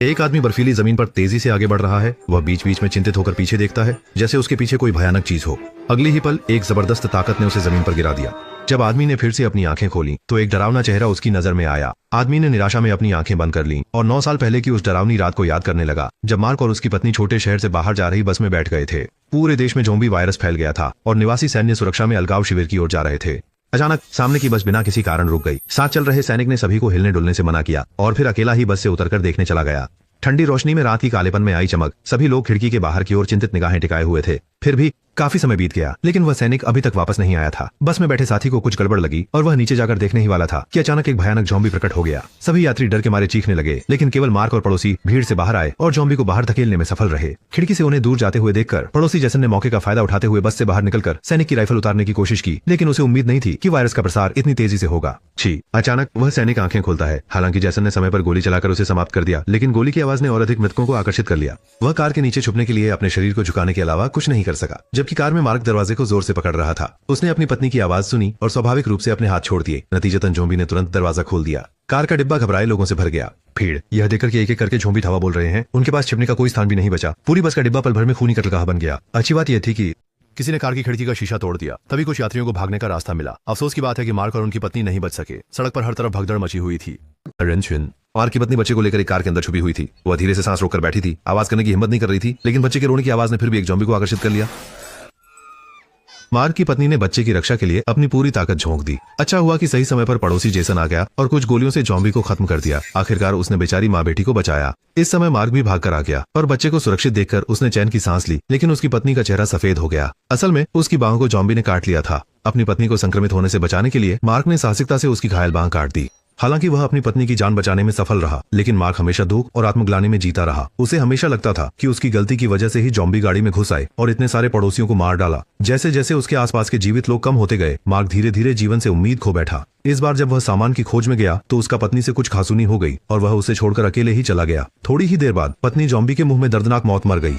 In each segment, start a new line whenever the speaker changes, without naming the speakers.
एक आदमी बर्फीली जमीन पर तेजी से आगे बढ़ रहा है। वह बीच बीच में चिंतित होकर पीछे देखता है, जैसे उसके पीछे कोई भयानक चीज हो। अगले ही पल एक जबरदस्त ताकत ने उसे जमीन पर गिरा दिया। जब आदमी ने फिर से अपनी आंखें खोली तो एक डरावना चेहरा उसकी नजर में आया। आदमी ने निराशा में अपनी आंखें बंद कर लीं और 9 साल पहले की उस डरावनी रात को याद करने लगा, जब मार्क और उसकी पत्नी छोटे शहर से बाहर जा रही बस में बैठ गए थे। पूरे देश में ज़ोंबी वायरस फैल गया था और निवासी सैन्य सुरक्षा में अलगाव शिविर की ओर जा रहे थे। अचानक सामने की बस बिना किसी कारण रुक गई। साथ चल रहे सैनिक ने सभी को हिलने डुलने से मना किया और फिर अकेला ही बस से उतरकर देखने चला गया। ठंडी रोशनी में रात की कालेपन में आई चमक, सभी लोग खिड़की के बाहर की ओर चिंतित निगाहें टिकाए हुए थे। फिर भी काफी समय बीत गया, लेकिन वह सैनिक अभी तक वापस नहीं आया था। बस में बैठे साथी को कुछ गड़बड़ लगी और वह नीचे जाकर देखने ही वाला था कि अचानक एक भयानक ज़ॉम्बी प्रकट हो गया। सभी यात्री डर के मारे चीखने लगे, लेकिन केवल मार्क और पड़ोसी भीड़ से बाहर आए और ज़ॉम्बी को बाहर धकेलने में सफल रहे। खिड़की से उन्हें दूर जाते हुए देखकर पड़ोसी जैसन ने मौके का फायदा उठाते हुए बस से बाहर निकलकर सैनिक की राइफल उतारने की कोशिश की, लेकिन उसे उम्मीद नहीं थी कि वायरस का प्रसार इतनी तेजी से होगा। छी! अचानक वह सैनिक आंखें खोलता है। हालांकि जैसन ने समय पर गोली चलाकर उसे समाप्त कर दिया, लेकिन गोली की आवाज ने और अधिक मृतकों को आकर्षित कर लिया। वह कार के नीचे छुपने के लिए अपने शरीर को झुकाने के अलावा कुछ नहीं कर सका। जबकि कार में मार्क दरवाजे को जोर से पकड़ रहा था, उसने अपनी पत्नी की आवाज सुनी और स्वाभाविक रूप से अपने हाथ छोड़ दिए। नतीजतन ज़ॉम्बी ने तुरंत दरवाजा खोल दिया। कार का डिब्बा घबराए लोगों से भर गया। भीड़ यह देखकर कि एक एक करके ज़ॉम्बी धावा बोल रहे हैं, उनके पास छिपने का कोई स्थान भी नहीं बचा। पूरी बस का डिब्बा पल भर में खूनी कत्लगाह बन गया। अच्छी बात यह थी कि किसी ने कार की खिड़की का शीशा तोड़ दिया, तभी कुछ यात्रियों को भागने का रास्ता मिला। अफसोस की बात है कि मार्क और उनकी पत्नी नहीं बच सके। सड़क पर हर तरफ भगदड़ मची हुई थी। मार्क की पत्नी बच्चे को लेकर एक कार के अंदर छुपी हुई थी। वह धीरे से सांस रोककर बैठी थी, आवाज करने की हिम्मत नहीं कर रही थी, लेकिन बच्चे के रोने की आवाज ने फिर भी एक ज़ॉम्बी को आकर्षित कर लिया। मार्क की पत्नी ने बच्चे की रक्षा के लिए अपनी पूरी ताकत झोंक दी। अच्छा हुआ कि सही समय पर पड़ोसी जेसन आ गया और कुछ गोलियों से ज़ॉम्बी को खत्म कर दिया। आखिरकार उसने बेचारी माँ बेटी को बचाया। इस समय मार्क भी भागकर आ गया और बच्चे को सुरक्षित देखकर उसने चैन की सांस ली, लेकिन उसकी पत्नी का चेहरा सफेद हो गया। असल में उसकी बाहों को ज़ॉम्बी ने काट लिया था। अपनी पत्नी को संक्रमित होने से बचाने के लिए मार्क ने साहसिकता से उसकी घायल बांह काट दी। हालांकि वह अपनी पत्नी की जान बचाने में सफल रहा, लेकिन मार्क हमेशा दुख और आत्मग्लानि में जीता रहा। उसे हमेशा लगता था कि उसकी गलती की वजह से ही ज़ॉम्बी गाड़ी में घुस आए और इतने सारे पड़ोसियों को मार डाला। जैसे जैसे उसके आसपास के जीवित लोग कम होते गए, मार्क धीरे धीरे जीवन से उम्मीद खो बैठा। इस बार जब वह सामान की खोज में गया तो उसका पत्नी से कुछ खासुनी हो गई और वह उसे छोड़कर अकेले ही चला गया। थोड़ी ही देर बाद पत्नी ज़ॉम्बी के मुंह में दर्दनाक मौत मर गई।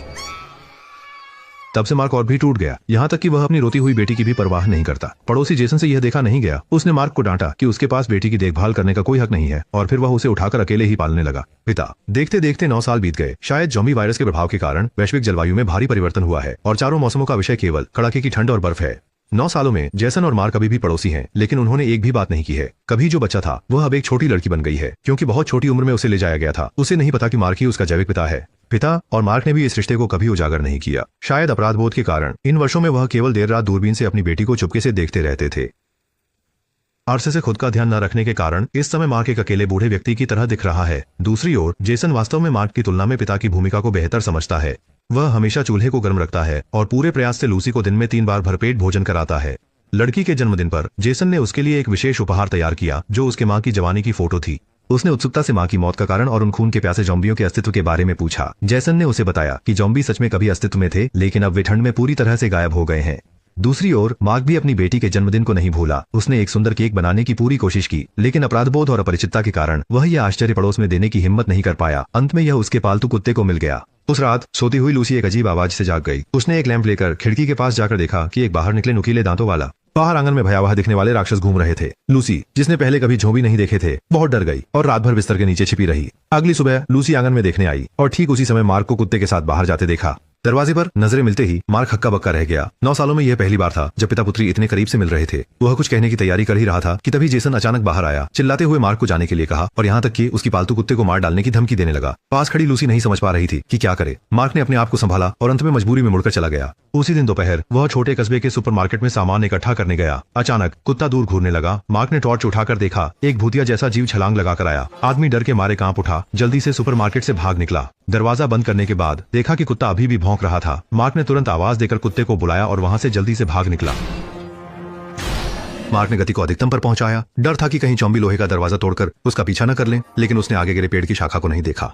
तब से मार्क और भी टूट गया, यहाँ तक कि वह अपनी रोती हुई बेटी की भी परवाह नहीं करता। पड़ोसी जेसन से यह देखा नहीं गया। उसने मार्क को डांटा कि उसके पास बेटी की देखभाल करने का कोई हक नहीं है और फिर वह उसे उठाकर अकेले ही पालने लगा। पिता देखते देखते 9 साल बीत गए। शायद ज़ॉम्बी वायरस के प्रभाव के कारण वैश्विक जलवायु में भारी परिवर्तन हुआ है और चारों मौसमों का विषय केवल कड़ाके की ठंड और बर्फ है। 9 सालों में जेसन और मार्क अभी भी पड़ोसी हैं, लेकिन उन्होंने एक भी बात नहीं की है। कभी जो बच्चा था वह अब एक छोटी लड़की बन गई है, क्योंकि बहुत छोटी उम्र में उसे ले जाया गया था। उसे नहीं पता कि मार्क ही उसका जैविक पिता है। पिता और मार्क ने भी इस रिश्ते को कभी उजागर नहीं किया। शायद अपराध बोध के कारण इन वर्षों में वह केवल देर रात दूरबीन से अपनी बेटी को चुपके से देखते रहते थे। अरसे से खुद का ध्यान न रखने के कारण इस समय मार्क एक अकेले बूढ़े व्यक्ति की तरह दिख रहा है। दूसरी ओर जेसन वास्तव में मार्क की तुलना में पिता की भूमिका को बेहतर समझता है। वह हमेशा चूल्हे को गर्म रखता है और पूरे प्रयास से लूसी को दिन में 3 बार भरपेट भोजन कराता है। लड़की के जन्मदिन पर जेसन ने उसके लिए एक विशेष उपहार तैयार किया, जो उसके माँ की जवानी की फोटो थी। उसने उत्सुकता से माँ की मौत का कारण और उन खून के प्यासे ज़ॉम्बियों के अस्तित्व के बारे में पूछा। जेसन ने उसे बताया कि ज़ॉम्बी सच में कभी अस्तित्व में थे, लेकिन अब वे ठंड में पूरी तरह से गायब हो गए हैं। दूसरी ओर मार्क भी अपनी बेटी के जन्मदिन को नहीं भूला। उसने एक सुंदर केक बनाने की पूरी कोशिश की, लेकिन अपराधबोध और अपरिचितता के कारण वह यह आश्चर्य पड़ोस में देने की हिम्मत नहीं कर पाया। अंत में यह उसके पालतू कुत्ते को मिल गया। उस रात सोती हुई लूसी एक अजीब आवाज से जाग गई। उसने एक लैंप लेकर खिड़की के पास जाकर देखा कि एक बाहर निकले नुकीले दांतों वाला बाहर आंगन में भयावह दिखने वाले राक्षस घूम रहे थे। लूसी, जिसने पहले कभी ज़ॉम्बी नहीं देखे थे, बहुत डर गई और रात भर बिस्तर के नीचे छिपी रही। अगली सुबह लूसी आंगन में देखने आई और ठीक उसी समय मार्क को कुत्ते के साथ बाहर जाते देखा। दरवाजे पर नजरें मिलते ही मार्क हक्का बक्का रह गया। 9 सालों में यह पहली बार था जब पिता पुत्री इतने करीब से मिल रहे थे। वह कुछ कहने की तैयारी कर ही रहा था कि तभी जेसन अचानक बाहर आया, चिल्लाते हुए मार्क को जाने के लिए कहा और यहाँ तक कि उसकी पालतू कुत्ते को मार डालने की धमकी देने लगा। पास खड़ी लूसी नहीं समझ पा रही थी कि क्या करे। मार्क ने अपने आप को संभाला और अंत में मजबूरी में मुड़कर चला गया। उसी दिन दोपहर वह छोटे कस्बे के सुपरमार्केट में सामान इकट्ठा करने गया। अचानक कुत्ता दूर घूरने लगा। मार्क ने टॉर्च उठाकर देखा, एक भूतिया जैसा जीव छलांग लगाकर आया। आदमी डर के मारे कांप उठा, जल्दी से सुपरमार्केट से भाग निकला। दरवाजा बंद करने के बाद देखा कि कुत्ता अभी भी भौंक रहा था। मार्क ने तुरंत आवाज देकर कुत्ते को बुलाया और वहां से जल्दी से भाग निकला। मार्क ने गति को अधिकतम पर पहुंचाया। डर था कि कहीं ज़ॉम्बी लोहे का दरवाजा तोड़कर उसका पीछा न कर लें, लेकिन उसने आगे गिरे पेड़ की शाखा को नहीं देखा।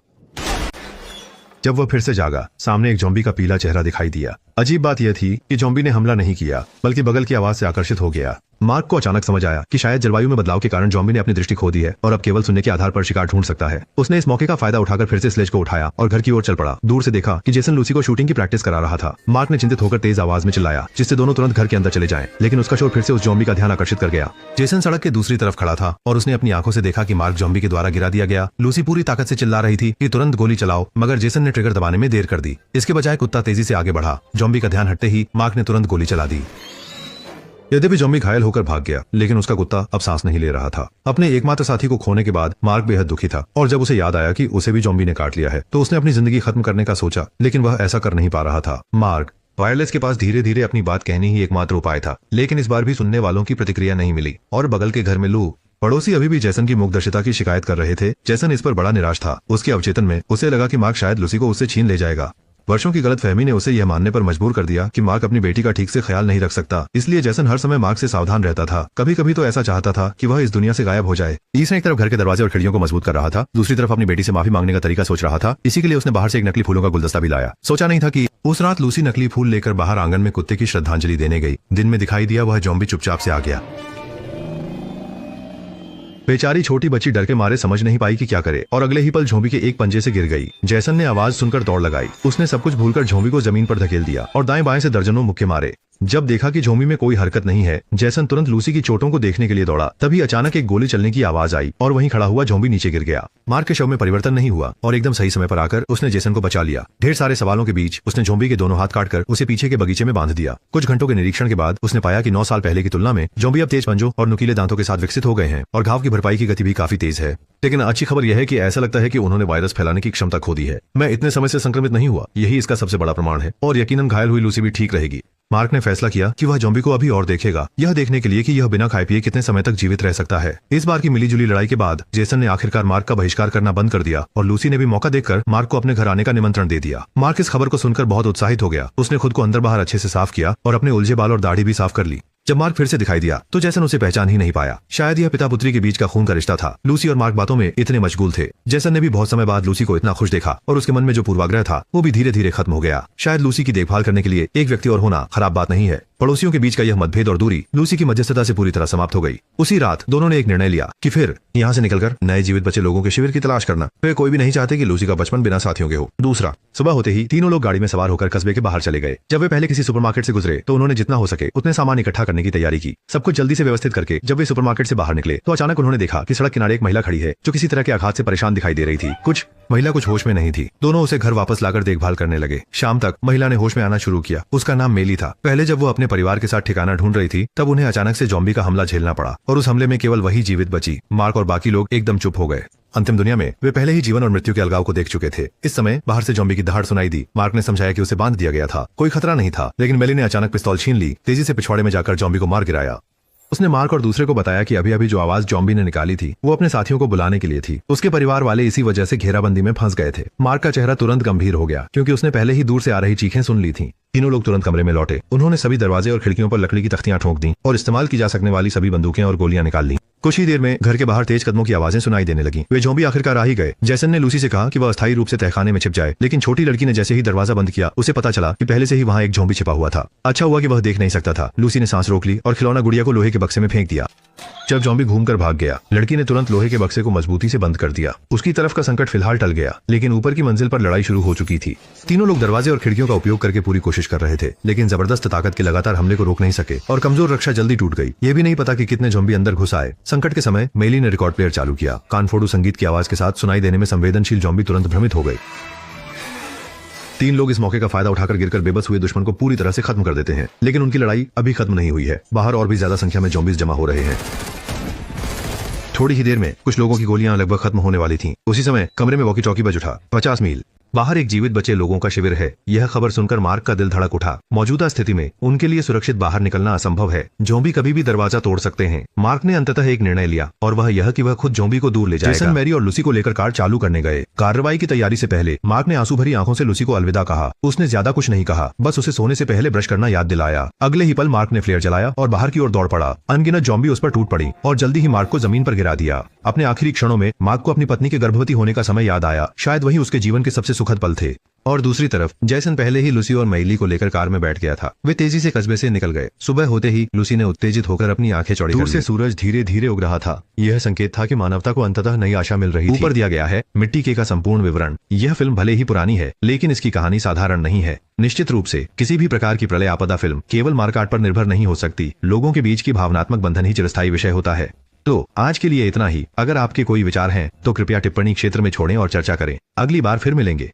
जब वह फिर से जागा, सामने एक ज़ॉम्बी का पीला चेहरा दिखाई दिया। अजीब बात यह थी कि ज़ॉम्बी ने हमला नहीं किया, बल्कि बगल की आवाज से आकर्षित हो गया। मार्क को अचानक समझ आया कि शायद जलवायु में बदलाव के कारण जॉम्बी ने अपनी दृष्टि खो दी है और अब केवल सुनने के आधार पर शिकार ढूंढ सकता है। उसने इस मौके का फायदा उठाकर फिर से स्लेज को उठाया और घर की ओर चल पड़ा। दूर से देखा कि जेसन लूसी को शूटिंग की प्रैक्टिस करा रहा था। मार्क ने चिंतित होकर तेज आवाज में चिल्लाया, जिससे दोनों तुरंत घर के अंदर चले जाएं, लेकिन उसका शोर फिर से उस जॉम्बी का ध्यान आकर्षित कर गया। जेसन सड़क के दूसरी तरफ खड़ा था और उसने अपनी आंखों से देखा कि मार्क जॉम्बी के द्वारा गिरा दिया गया। लूसी पूरी ताकत से चिल्ला रही थी कि तुरंत गोली चलाओ, मगर जेसन ने ट्रिगर दबाने में देर कर दी। इसके बजाय कुत्ता तेजी से आगे बढ़ा। जॉम्बी का ध्यान हटते ही मार्क ने तुरंत गोली चला दी। यद्यपि जॉम्बी घायल होकर भाग गया, लेकिन उसका कुत्ता अब सांस नहीं ले रहा था। अपने एकमात्र साथी को खोने के बाद मार्क बेहद दुखी था और जब उसे याद आया कि उसे भी जॉम्बी ने काट लिया है तो उसने अपनी जिंदगी खत्म करने का सोचा, लेकिन वह ऐसा कर नहीं पा रहा था। मार्क वायरलेस के पास धीरे धीरे अपनी बात कहनी ही एकमात्र उपाय था, लेकिन इस बार भी सुनने वालों की प्रतिक्रिया नहीं मिली और बगल के घर में लू पड़ोसी अभी भी जैसन की मूकदर्शिता की शिकायत कर रहे थे। जैसन इस पर बड़ा निराश था। उसके अवचेतन में उसे लगा कि मार्क शायद लूसी को उससे छीन ले जाएगा। वर्षों की गलतफहमी ने उसे यह मानने पर मजबूर कर दिया कि मार्क अपनी बेटी का ठीक से ख्याल नहीं रख सकता। इसलिए जैसन हर समय मार्क से सावधान रहता था। कभी कभी तो ऐसा चाहता था कि वह इस दुनिया से गायब हो जाए। ईसा एक तरफ घर के दरवाजे और खिड़कियों को मजबूत कर रहा था, दूसरी तरफ अपनी बेटी से माफी मांगने का तरीका सोच रहा था। इसी के लिए उसने बाहर से एक नकली फूलों का गुलदस्ता भी लाया। सोचा नहीं था कि उस रात लूसी नकली फूल लेकर बाहर आंगन में कुत्ते की श्रद्धांजलि देने गई। दिन में दिखाई दिया वह जॉम्बी चुपचाप से आ गया। बेचारी छोटी बच्ची डर के मारे समझ नहीं पाई कि क्या करे और अगले ही पल झोंबी के एक पंजे से गिर गई। जैसन ने आवाज सुनकर दौड़ लगाई। उसने सब कुछ भूलकर झोंबी को जमीन पर धकेल दिया और दाएं बाएं से दर्जनों मुक्के मारे। जब देखा कि झोंबी में कोई हरकत नहीं है, जैसन तुरंत लूसी की चोटों को देखने के लिए दौड़ा। तभी अचानक एक गोली चलने की आवाज आई और वहीं खड़ा हुआ झोंबी नीचे गिर गया। मार्क के शव में परिवर्तन नहीं हुआ और एकदम सही समय पर आकर उसने जेसन को बचा लिया। ढेर सारे सवालों के बीच उसने झोंबी के दोनों हाथ काटकर उसे पीछे के बगीचे में बांध दिया। कुछ घंटों के निरीक्षण के बाद उसने पाया कि 9 साल पहले की तुलना में झोंबी अब तेज पंजों और नुकीले दांतों के साथ विकसित हो गए हैं और घाव की भरपाई की गति भी काफी तेज है। लेकिन अच्छी खबर यह है कि ऐसा लगता है कि उन्होंने वायरस फैलाने की क्षमता खो दी है। मैं इतने समय से संक्रमित नहीं हुआ, यही इसका सबसे बड़ा प्रमाण है और यकीनन घायल हुई लूसी भी ठीक रहेगी। मार्क ने फैसला किया कि वह जॉम्बी को अभी और देखेगा, यह देखने के लिए कि यह बिना खाए पिए कितने समय तक जीवित रह सकता है। इस बार की मिलीजुली लड़ाई के बाद जेसन ने आखिरकार मार्क का बहिष्कार करना बंद कर दिया और लूसी ने भी मौका देखकर मार्क को अपने घर आने का निमंत्रण दे दिया। मार्क इस खबर को सुनकर बहुत उत्साहित हो गया। उसने खुद को अंदर बाहर अच्छे से साफ किया और अपने उलझे बाल और दाढ़ी भी साफ कर ली। जब मार्क फिर से दिखाई दिया तो जैसन उसे पहचान ही नहीं पाया। शायद यह पिता पुत्री के बीच का खून का रिश्ता था। लूसी और मार्क बातों में इतने मशगूल थे। जैसन ने भी बहुत समय बाद लूसी को इतना खुश देखा और उसके मन में जो पूर्वाग्रह था वो भी धीरे धीरे खत्म हो गया। शायद लूसी की देखभाल करने के लिए एक व्यक्ति और होना खराब बात नहीं है। पड़ोसियों के बीच का यह मतभेद और दूरी लूसी की मध्यस्थता से पूरी तरह समाप्त हो गई। उसी रात दोनों ने एक निर्णय लिया कि फिर यहाँ से निकलकर नए जीवित बचे लोगों के शिविर की तलाश करना। वे कोई भी नहीं चाहते कि लूसी का बचपन बिना साथियों के हो। दूसरा, सुबह होते ही तीनों लोग गाड़ी में सवार होकर कस्बे के बाहर चले गए। जब वे पहले किसी सुपरमार्केट से गुजरे तो उन्होंने जितना हो सके उतने सामान इकट्ठा करने की तैयारी की। सब कुछ जल्दी से व्यवस्थित करके जब वे सुपरमार्केट से बाहर निकले तो अचानक उन्होंने देखा कि सड़क किनारे एक महिला खड़ी है जो किसी तरह के आघात से परेशान दिखाई दे रही थी। महिला कुछ होश में नहीं थी। दोनों उसे घर वापस लाकर देखभाल करने लगे। शाम तक महिला ने होश में आना शुरू किया। उसका नाम मेली था। पहले जब वो अपने परिवार के साथ ठिकाना ढूंढ रही थी तब उन्हें अचानक से जॉम्बी का हमला झेलना पड़ा और उस हमले में केवल वही जीवित बची। मार्क और बाकी लोग एकदम चुप हो गए। अंतिम दुनिया में वे पहले ही जीवन और मृत्यु के अलगाव को देख चुके थे। इस समय बाहर से जॉम्बी की दहाड़ सुनाई दी। मार्क ने समझाया कि उसे बांध दिया गया था, कोई खतरा नहीं था, लेकिन मेली ने अचानक पिस्तौल छीन ली, तेजी से पिछवाड़े में जाकर जॉम्बी को मार गिराया। उसने मार्क और दूसरे को बताया कि अभी अभी जो आवाज जॉम्बी ने निकाली थी वो अपने साथियों को बुलाने के लिए थी। उसके परिवार वाले इसी वजह से घेराबंदी में फंस गए थे। मार्क का चेहरा तुरंत गंभीर हो गया क्योंकि उसने पहले ही दूर से आ रही चीखें सुन ली थी। तीनों लोग तुरंत कमरे में लौटे। उन्होंने सभी दरवाजे और खिड़कियों पर लकड़ी की तख्तियां ठोक दी और इस्तेमाल की जा सकने वाली सभी बंदूकें और गोलियां निकाल ली। कुछ ही देर में घर के बाहर तेज कदमों की आवाजें सुनाई देने लगी। वे जॉम्बी आखिरकार आ ही गए। जैसन ने लूसी से कहा कि वह अस्थायी रूप से तहखाने में छिप जाए, लेकिन छोटी लड़की ने जैसे ही दरवाजा बंद किया उसे पता चला कि पहले से ही वहाँ एक जॉम्बी छिपा हुआ था। अच्छा हुआ कि वह देख नहीं सकता था। लूसी ने सांस रोक ली और खिलौना गुड़िया को लोहे के बक्से में फेंक दिया। जब जॉम्बी घूमकर भाग गया, लड़की ने तुरंत लोहे के बक्से को मजबूती से बंद कर दिया। उसकी तरफ का संकट फिलहाल टल गया, लेकिन ऊपर की मंजिल पर लड़ाई शुरू हो चुकी थी। तीनों लोग दरवाजे और खिड़कियों का उपयोग करके पूरी कोशिश कर रहे थे, लेकिन जबरदस्त ताकत के लगातार हमले को रोक नहीं सके और कमजोर रक्षा जल्दी टूट गई। ये भी नहीं पता कि कितने जॉम्बी अंदर घुस आए। संकट के समय मेली ने रिकॉर्ड प्लेयर चालू किया। कानफोड़ू संगीत की आवाज के साथ सुनाई देने में संवेदनशील जॉम्बी तुरंत भ्रमित हो गए। 3 लोग इस मौके का फायदा उठाकर गिरकर बेबस हुए दुश्मन को पूरी तरह से खत्म कर देते हैं, लेकिन उनकी लड़ाई अभी खत्म नहीं हुई है। बाहर और भी ज्यादा संख्या में जॉम्बीज जमा हो रहे हैं। थोड़ी ही देर में कुछ लोगों की गोलियां लगभग खत्म होने वाली थीं। उसी समय कमरे में वॉकी टॉकी बज उठा। 50 मील बाहर एक जीवित बचे लोगों का शिविर है। यह खबर सुनकर मार्क का दिल धड़क उठा। मौजूदा स्थिति में उनके लिए सुरक्षित बाहर निकलना असंभव है। जॉम्बी कभी भी दरवाजा तोड़ सकते हैं। मार्क ने अंततः एक निर्णय लिया और वह यह कि वह खुद जॉम्बी को दूर ले जाएगा। जेसन, मैरी और लूसी को लेकर कार चालू करने गए। कार्रवाई की तैयारी से पहले मार्क ने आंसू भरी आंखों से लूसी को अलविदा कहा। उसने ज्यादा कुछ नहीं कहा, बस उसे सोने से पहले ब्रश करना याद दिलाया। अगले ही पल मार्क ने फ्लेयर जलाया और बाहर की ओर दौड़ पड़ा। अनगिनत जॉम्बी उस पर टूट पड़ी और जल्दी ही मार्क को जमीन पर गिरा दिया। अपने आखिरी क्षणों में मार्क को अपनी पत्नी के गर्भवती होने का समय याद आया। शायद वही उसके जीवन के सबसे सुखद पल थे। और दूसरी तरफ जैसन पहले ही लूसी और मैली को लेकर कार में बैठ गया था। वे तेजी से कस्बे से निकल गए। सुबह होते ही लूसी ने उत्तेजित होकर अपनी आंखें चौड़ी कर ली। दूर से सूरज धीरे धीरे उग रहा था। यह संकेत था कि मानवता को अंततः नई आशा मिल रही थी। ऊपर दिया गया है मिट्टी के का संपूर्ण विवरण। यह फिल्म भले ही पुरानी है, लेकिन इसकी कहानी साधारण नहीं है। निश्चित रूप से किसी भी प्रकार की प्रलय आपदा फिल्म केवल मारकाट पर निर्भर नहीं हो सकती। लोगों के बीच की भावनात्मक बंधन ही चिरस्थायी विषय होता है। तो आज के लिए इतना ही। अगर आपके कोई विचार हैं तो कृपया टिप्पणी क्षेत्र में छोड़ें और चर्चा करें। अगली बार फिर मिलेंगे।